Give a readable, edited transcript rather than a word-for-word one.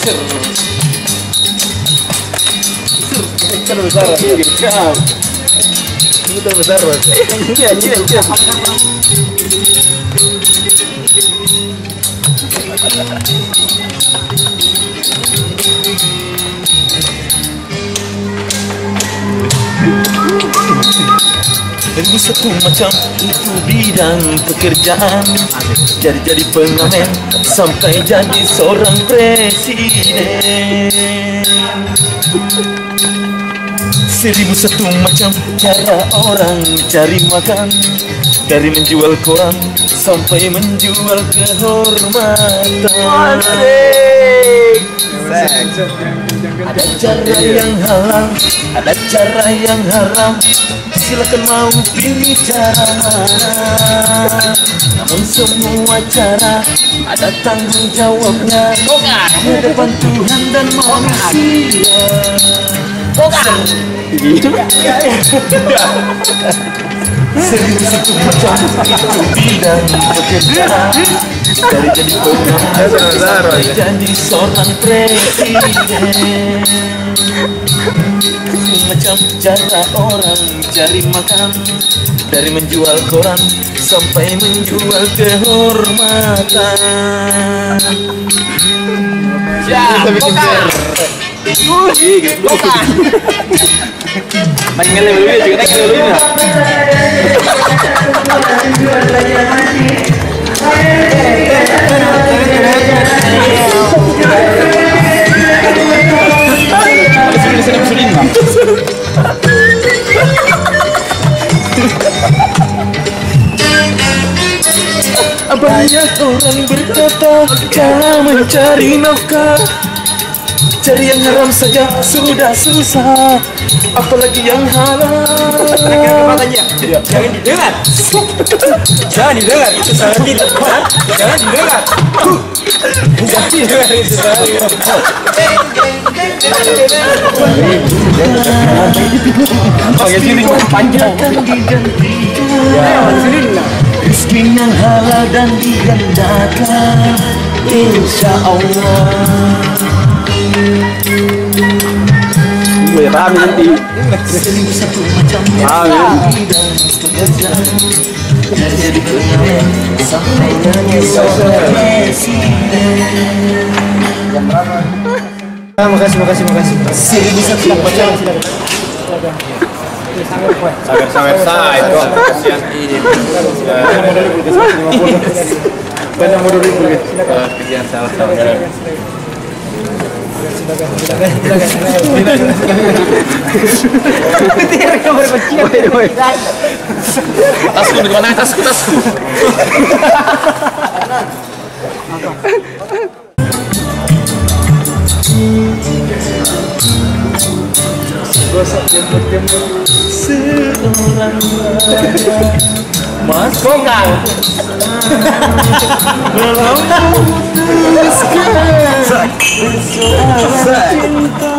Kan besar. Itu besar, Bos. Iya. Satu macam itu bidang pekerjaan. Jadi pengamen sampai jadi seorang presiden. 1001 macam cara orang cari makan. Dari menjual koran sampai menjual kehormatan. Ada cara yang halal, ada cara yang haram. Silakan mau pilih cara mana. Namun semua cara ada tanggung jawabnya di depan Tuhan dan manusia. Satu macam itu bidang pekerjaan. Dari jadi pengamen jadi seorang presiden. Macam cara orang cari makan. Dari menjual koran sampai menjual kehormatan. Main level dulu juga naik dulu ya. Banyak orang berkata cara mencari nafkah. Cari yang haram saja sudah susah, apalagi yang halal. Jangan didengar. Jangan didengar, itu salah kita. Jangan didengar. Jangan didengar itu salah. Pakai sini panjang. Rezeki yang halal dan digandakan, insya Allah. Gue rame nanti. 1001 macam bidang pekerjaan. Jadi pengamen sampai jadi seorang presiden. Makasih. 1001 macam. Sabar saya itu kasihan ini. Banyak modal ribu gitu. Kasihan salah. Tasku di mana tasku? Seorang raja Mas Kongkang dalam memutuskan persoalan cinta.